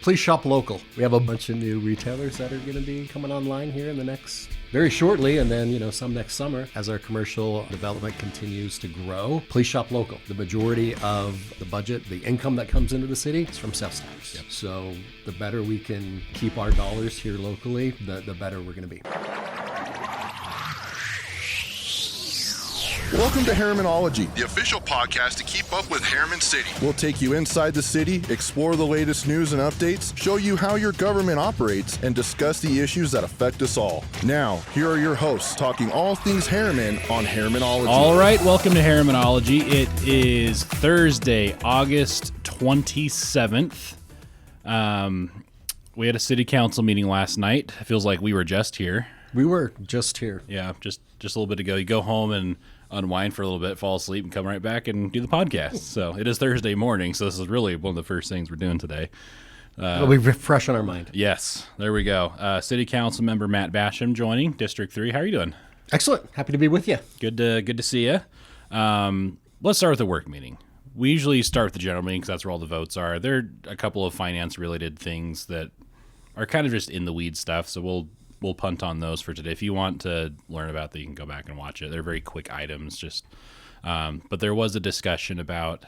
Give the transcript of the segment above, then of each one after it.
please shop local. We have a bunch of new retailers that are going to be coming online here in the next, very shortly, and then, some next summer as our commercial development continues to grow. Please shop local. The majority of the budget, the income that comes into the city is from sales tax. Yep. So the better we can keep our dollars here locally, the better we're going to be. Welcome to Herrimanology, the official podcast to keep up with Herriman City. We'll take you inside the city, explore the latest news and updates, show you how your government operates, and discuss the issues that affect us all. Now, here are your hosts talking all things Herriman on Herrimanology. All right, welcome to Herrimanology. It is Thursday, August 27th. We had a city council meeting last night. It feels like we were just here. We were just here. Yeah, just a little bit ago. You go home and unwind for a little bit, fall asleep, and come right back and do the podcast. So it is Thursday morning, so this is really one of the first things we're doing today. It'll be fresh on our mind. Yes, there we go. City Councilmember Matt Basham joining, District 3. How are you doing? Excellent. Happy to be with you. Good to see you. Let's start with the work meeting. We usually start with the general meeting because that's where all the votes are. There are a couple of finance-related things that are kind of just in the weeds stuff, so we'll punt on those for today. If you want to learn about that, you can go back and watch it. They're very quick items, but there was a discussion about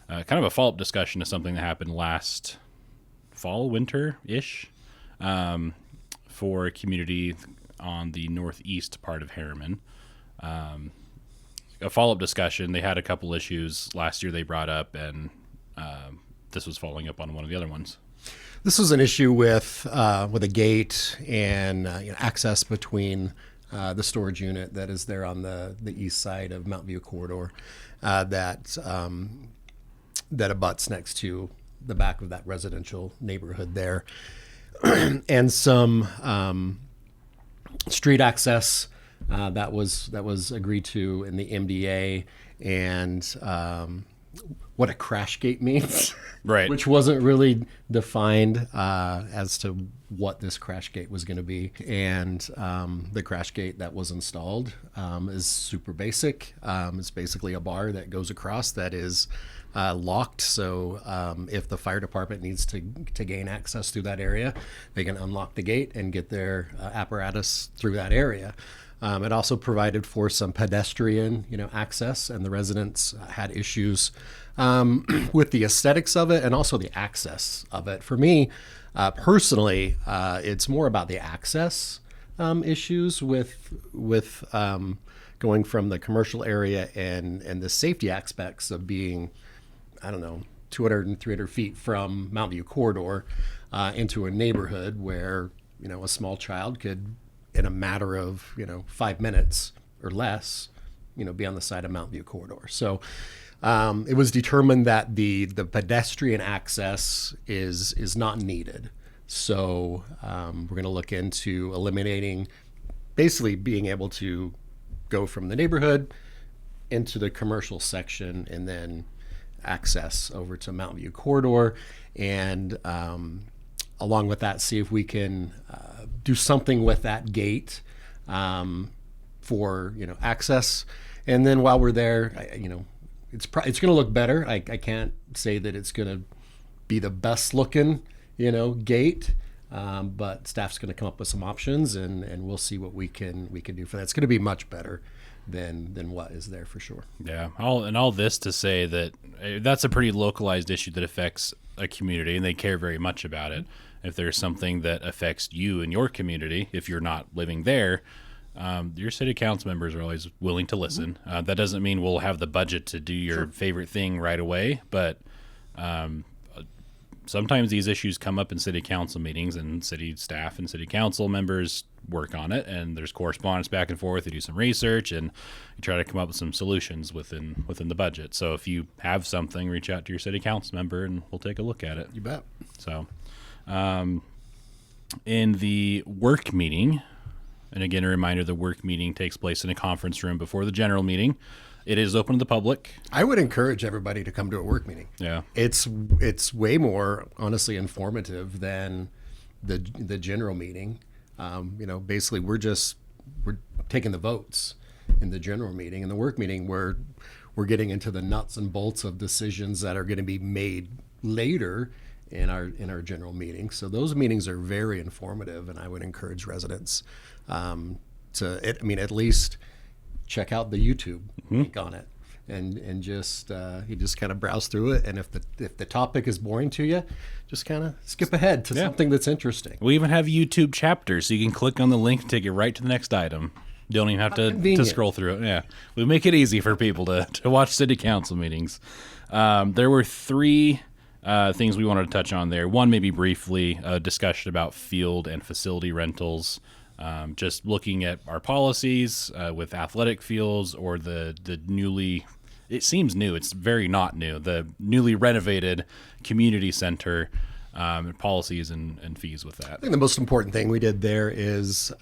kind of a follow-up discussion to something that happened last fall, winter-ish, for a community on the northeast part of Herriman. A follow-up discussion. They had a couple issues last year they brought up, and this was following up on one of the other ones. This was an issue with a gate and access between the storage unit that is there on the east side of Mountain View corridor that abuts next to the back of that residential neighborhood there, and some street access that was agreed to in the MDA, and what a crash gate means, right? Which wasn't really defined as to what this crash gate was going to be. And the crash gate that was installed is super basic. It's basically a bar that goes across that is locked. So if the fire department needs to gain access through that area, they can unlock the gate and get their apparatus through that area. It also provided for some pedestrian, access, and the residents had issues with the aesthetics of it and also the access of it. For me, personally, it's more about the access issues with going from the commercial area and the safety aspects of being, 200 and 300 feet from Mountain View corridor into a neighborhood where, a small child could, in a matter of 5 minutes or less, be on the side of Mountain View corridor. So it was determined that the pedestrian access is not needed. So we're going to look into eliminating, basically being able to go from the neighborhood into the commercial section and then access over to Mountain View corridor, and along with that, see if we can do something with that gate for access. And then while we're there, it's going to look better. I can't say that it's going to be the best looking gate, but staff's going to come up with some options, and we'll see what we can do for that. It's going to be much better than what is there for sure. Yeah, all this to say that that's a pretty localized issue that affects a community, and they care very much about it. If there's something that affects you and your community, if you're not living there, your city council members are always willing to listen. That doesn't mean we'll have the budget to do your favorite thing right away, but sometimes these issues come up in city council meetings, and city staff and city council members work on it, and there's correspondence back and forth. They do some research, and you try to come up with some solutions within the budget. So if you have something, reach out to your city council member, and we'll take a look at it. You bet. So in the work meeting, and again, a reminder, the work meeting takes place in a conference room before the general meeting. It is open to the public. I would encourage everybody to come to a work meeting. Yeah. It's way more, honestly, informative than the general meeting. Basically we're taking the votes in the general meeting. In the work meeting, we're getting into the nuts and bolts of decisions that are going to be made later in our general meeting. So those meetings are very informative, and I would encourage residents at least check out the YouTube link on it, and just you just kind of browse through it. And if the topic is boring to you, just kind of skip ahead to something that's interesting. We even have YouTube chapters, so you can click on the link and take you right to the next item. You don't even have to scroll through it. Yeah, we make it easy for people to watch city council meetings. There were three things we wanted to touch on there. One, maybe briefly, a discussion about field and facility rentals. Just looking at our policies with athletic fields or the newly, it seems new, it's very not new, the newly renovated community center, policies and fees with that. I think the most important thing we did there is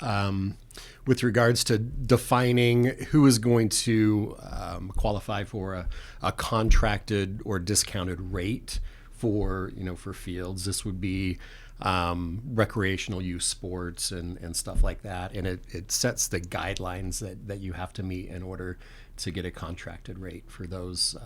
with regards to defining who is going to qualify for a contracted or discounted rate for fields. This would be recreational use sports and stuff like that. And it sets the guidelines that you have to meet in order to get a contracted rate for those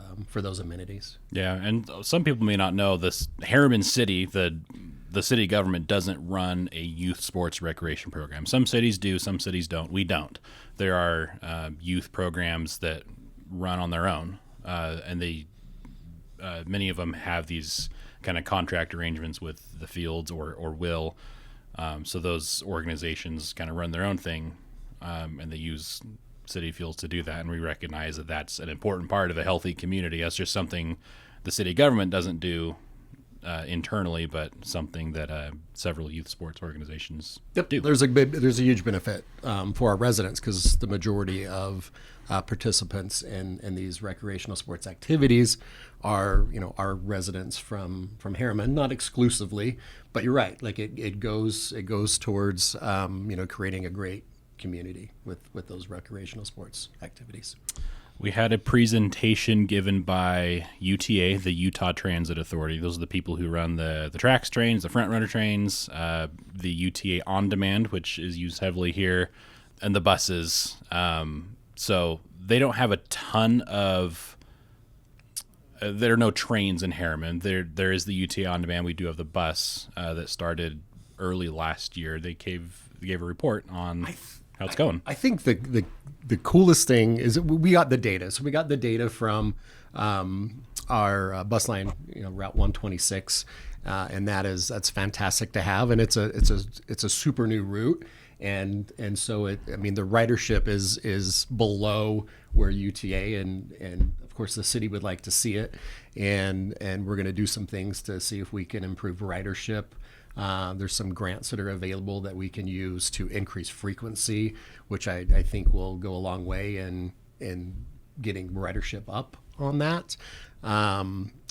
amenities. Yeah, and some people may not know this. Herriman City, the city government doesn't run a youth sports recreation program. Some cities do, some cities don't. We don't. There are youth programs that run on their own, and they many of them have these kind of contract arrangements with the fields or will. So those organizations kind of run their own thing, and they use city fields to do that. And we recognize that that's an important part of a healthy community. That's just something the city government doesn't do internally, but something that several youth sports organizations do. There's a huge benefit for our residents, because the majority of participants in these recreational sports activities are residents from Herriman, not exclusively, but you're right. Like it goes towards creating a great community with those recreational sports activities. We had a presentation given by UTA, the Utah Transit Authority. Those are the people who run the TRAX trains, the front runner trains, the UTA On Demand, which is used heavily here, and the buses. So they don't have a ton of there are no trains in Herriman. There is the UTA On Demand. We do have the bus that started early last year. They gave a report on how it's going. I think the coolest thing is we got the data. So we got the data from our bus line, Route 126, and that's fantastic to have. And it's a super new route, and so the ridership is below where UTA and of course the city would like to see it, and we're going to do some things to see if we can improve ridership. There's some grants that are available that we can use to increase frequency, which I think will go a long way in getting ridership up on that.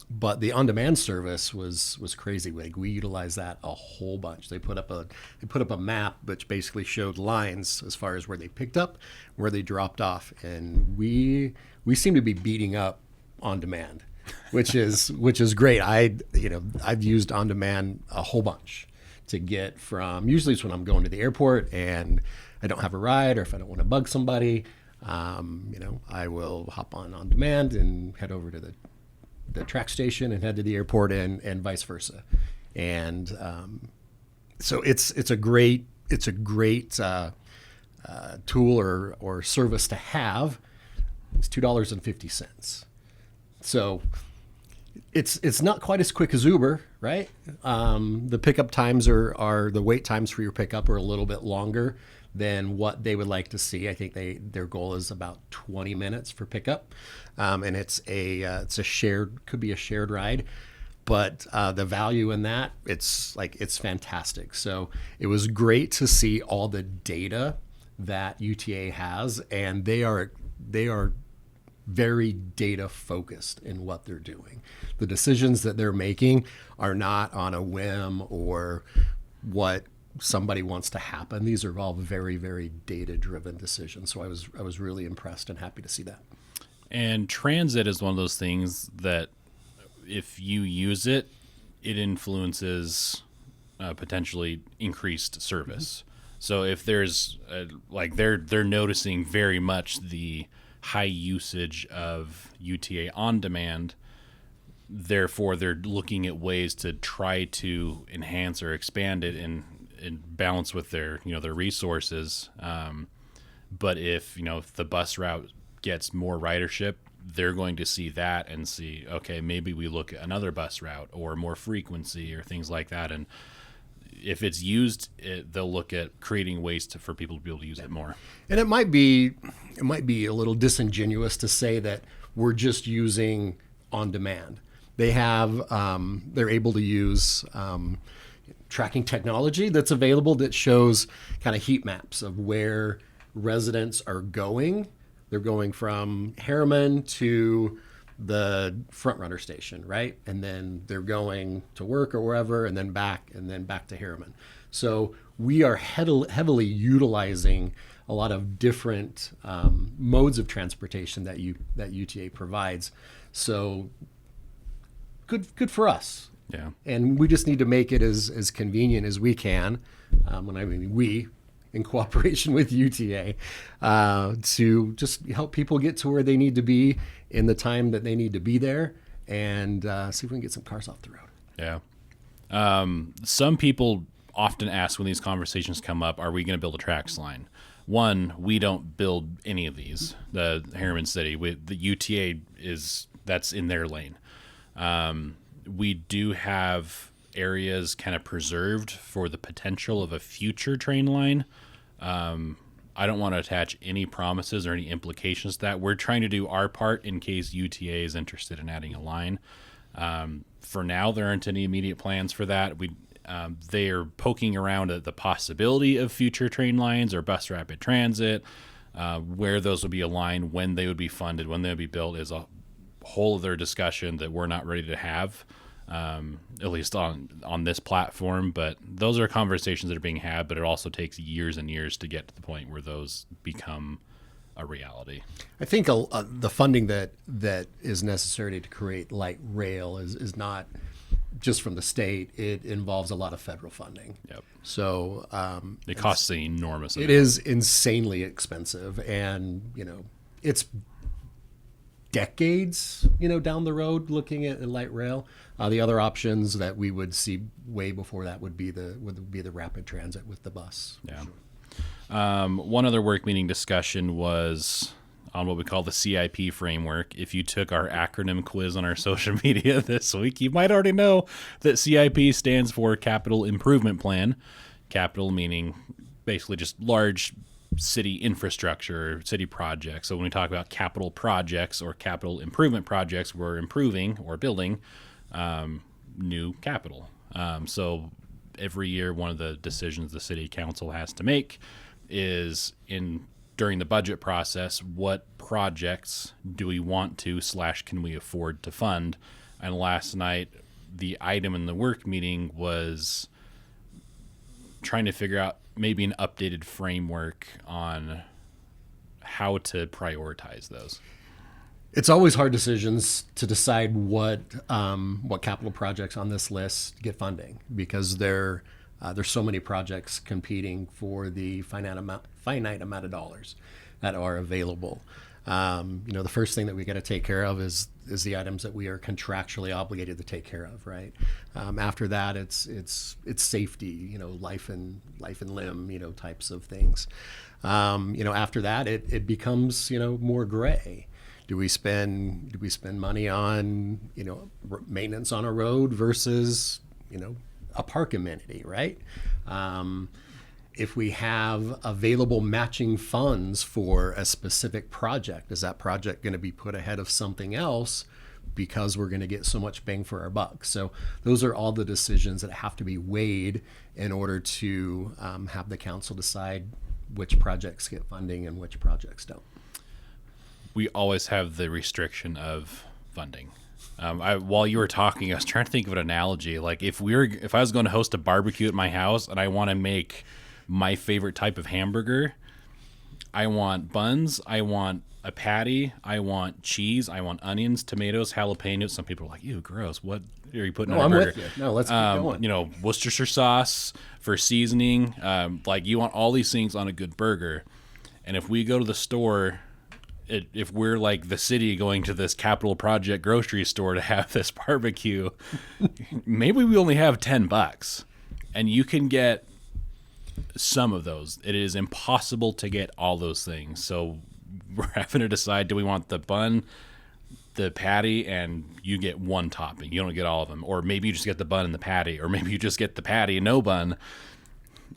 But the on-demand service was crazy. Like we utilized that a whole bunch. They put up a map which basically showed lines as far as where they picked up, where they dropped off, and we seem to be beating up on-demand. which is great. I've used on demand a whole bunch to get from, usually it's when I'm going to the airport and I don't have a ride, or if I don't want to bug somebody, I will hop on demand and head over to the track station and head to the airport and vice versa. And so it's a great tool or service to have. It's $2.50. So it's not quite as quick as Uber, right? The pickup times are the wait times for your pickup are a little bit longer than what they would like to see. I think their goal is about 20 minutes for pickup, and it's a could be a shared ride, but the value in that it's fantastic. So it was great to see all the data that UTA has, and they are very data focused in what they're doing. The decisions that they're making are not on a whim or what somebody wants to happen. These are all very, very data driven decisions. So I was really impressed and happy to see that. And transit is one of those things that if you use it, it influences potentially increased service. So if there's they're noticing very much the high usage of UTA On Demand, therefore, they're looking at ways to try to enhance or expand it in balance with their their resources. But if if the bus route gets more ridership, they're going to see that and see, okay, maybe we look at another bus route or more frequency or things like that. And if it's used, they'll look at creating ways for people to be able to use it more. And it might be a little disingenuous to say that we're just using on demand. They have they're able to use tracking technology that's available that shows kind of heat maps of where residents are going. They're going from Herriman to the front runner station, right? And then they're going to work or wherever, and then back to Herriman. So we are heavily utilizing a lot of different modes of transportation that UTA provides. So good for us. Yeah. And we just need to make it as convenient as we can. When I mean we, in cooperation with UTA, to just help people get to where they need to be in the time that they need to be there, and see if we can get some cars off the road. Yeah. Some people often ask when these conversations come up, are we going to build a tracks line? One, we don't build any of these. The Herriman City, the UTA that's in their lane. We do have areas kind of preserved for the potential of a future train line. I don't want to attach any promises or any implications to that. We're trying to do our part in case UTA is interested in adding a line. For now, there aren't any immediate plans for that. They are poking around at the possibility of future train lines or bus rapid transit, where those would be aligned, when they would be funded, when they would be built is a whole other discussion that we're not ready to have, at least on this platform. But those are conversations that are being had, but it also takes years and years to get to the point where those become a reality. I think the funding that is necessary to create light rail is not just from the state. It involves a lot of federal funding. Yep. So it costs an enormous amount. It is insanely expensive, and it's decades down the road looking at light rail. The other options that we would see way before that would be the rapid transit with the bus. Yeah. One other work meeting discussion was on what we call the CIP framework. If you took our acronym quiz on our social media this week, you might already know that CIP stands for Capital Improvement Plan. Capital meaning basically just large city infrastructure, city projects. So when we talk about capital projects or capital improvement projects, we're improving or building new capital. So every year, one of the decisions the city council has to make is during the budget process, what projects do we want to / can we afford to fund? And last night, the item in the work meeting was trying to figure out maybe an updated framework on how to prioritize those. It's always hard decisions to decide what capital projects on this list get funding, because there's so many projects competing for the finite amount of dollars that are available. The first thing that we got to take care of is the items that we are contractually obligated to take care of, right? After that, it's safety, life and limb, types of things. After that, it becomes more gray. Do we spend money on maintenance on a road versus a park amenity, right? If we have available matching funds for a specific project, is that project going to be put ahead of something else because we're going to get so much bang for our buck? So those are all the decisions that have to be weighed in order to have the council decide which projects get funding and which projects don't. We always have the restriction of funding. While you were talking, I was trying to think of an analogy. Like if I was going to host a barbecue at my house and I want to make my favorite type of hamburger, I want buns, I want a patty, I want cheese, I want onions, tomatoes, jalapenos. Some people are like, ew, gross. What are you putting on a burger? I'm with you. No, let's keep going. Worcestershire sauce for seasoning. You want all these things on a good burger. And if we go to the store if we're like the city going to this capital project grocery store to have this barbecue, maybe we only have $10 and you can get some of those. It is impossible to get all those things. So we're having to decide, do we want the bun, the patty, and you get one topping. You don't get all of them. Or maybe you just get the bun and the patty, or maybe you just get the patty and no bun.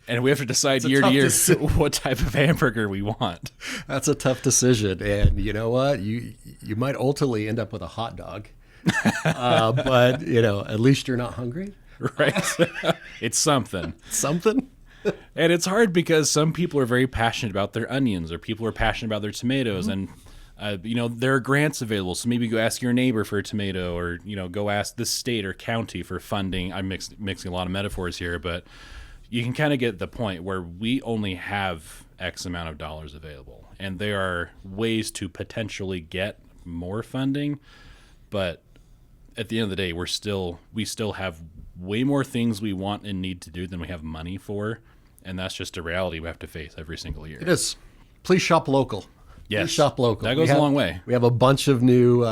And we have to decide year to year what type of hamburger we want. That's a tough decision. And you know what? You might ultimately end up with a hot dog. But, at least you're not hungry. Right? It's something. Something. And it's hard because some people are very passionate about their onions, or people are passionate about their tomatoes. And, there are grants available. So maybe go ask your neighbor for a tomato, or, go ask the state or county for funding. I'm mixing a lot of metaphors here, but you can kind of get the point where we only have X amount of dollars available. And there are ways to potentially get more funding. But at the end of the day, we still have way more things we want and need to do than we have money for. And that's just a reality we have to face every single year. It is. Please shop local. Yes. Please shop local. That goes a long way. We have a bunch of new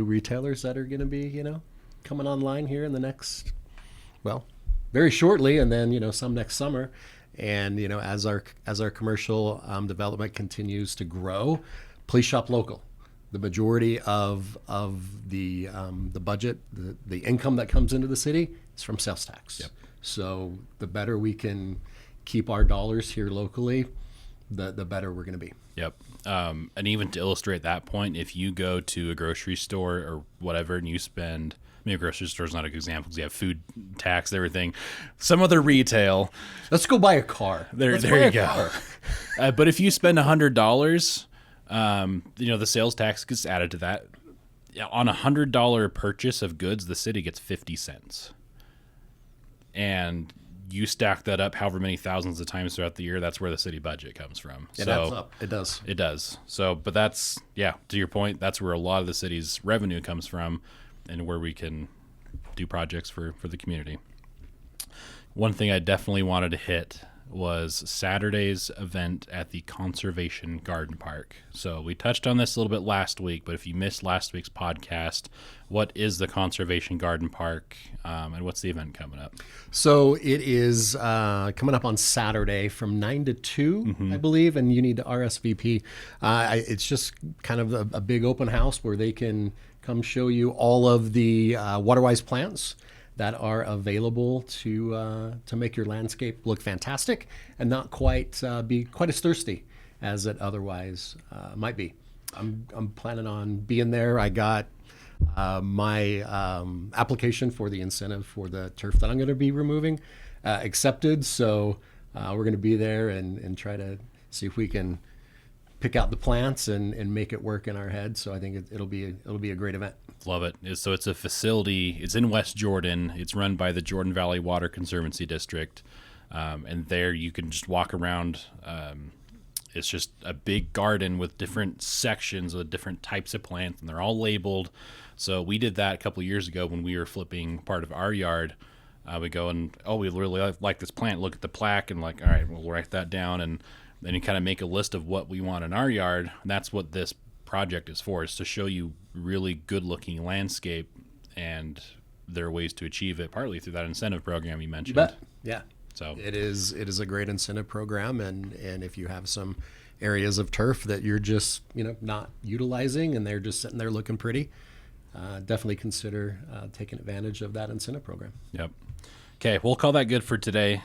retailers that are going to be, coming online here in the next, very shortly, and then some next summer. And as our commercial development continues to grow, please shop local. The majority of the budget, the income that comes into the city is from sales tax. Yep. So the better we can keep our dollars here locally, the better we're going to be. Yep. And even to illustrate that point, if you go to a grocery store or whatever and you spend, maybe a grocery store is not a good example because you have food tax, everything, some other retail. Let's go buy a car. There you go. But if you spend $100, the sales tax gets added to that. On a $100 purchase of goods, the city gets 50 cents. And you stack that up however many thousands of times throughout the year, that's where the city budget comes from. It adds up. It does. It does. So, but that's, to your point, that's where a lot of the city's revenue comes from and where we can do projects for the community. One thing I definitely wanted to hit was Saturday's event at the Conservation Garden Park. So we touched on this a little bit last week, but if you missed last week's podcast, what is the Conservation Garden Park, and what's the event coming up? So it is coming up on Saturday from 9 to 2, I believe, and you need to RSVP. It's just kind of a big open house where they can come show you all of the water-wise plants that are available to make your landscape look fantastic and not quite be quite as thirsty as it otherwise might be. I'm planning on being there. I got my application for the incentive for the turf that I'm going to be removing accepted, so we're going to be there and try to see if we can pick out the plants and make it work in our head. So I think it'll be a great event. Love it. So it's a facility. It's in West Jordan. It's run by the Jordan Valley Water Conservancy District, and there you can just walk around. It's just a big garden with different sections with different types of plants, and they're all labeled. So we did that a couple of years ago when we were flipping part of our yard. We go and, we really like this plant. Look at the plaque and all right, we'll write that down, and then you kind of make a list of what we want in our yard. And that's what this project is for, is to show you really good looking landscape, and there are ways to achieve it partly through that incentive program you mentioned. You bet. Yeah. So it is a great incentive program, and if you have some areas of turf that you're just not utilizing and they're just sitting there looking pretty, definitely consider taking advantage of that incentive program. Yep. Okay, we'll call that good for today.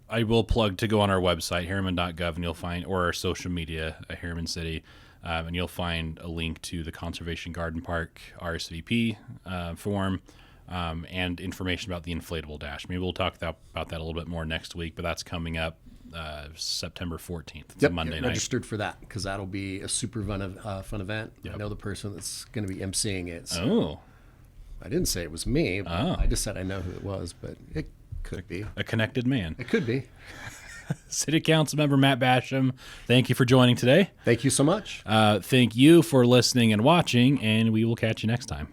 I will plug to go on our website, harriman.gov, and you'll find, or our social media, Herriman City, and you'll find a link to the Conservation Garden Park RSVP form, and information about the inflatable dash. Maybe we'll talk about that a little bit more next week, but that's coming up September 14th. It's a Monday night. Registered for that because that'll be a super fun event. Yep. I know the person that's going to be emceeing it. So I didn't say it was me. I just said I know who it was, but it could be. A connected man. It could be. City Councilmember Matt Basham, thank you for joining today. Thank you so much. Thank you for listening and watching, and we will catch you next time.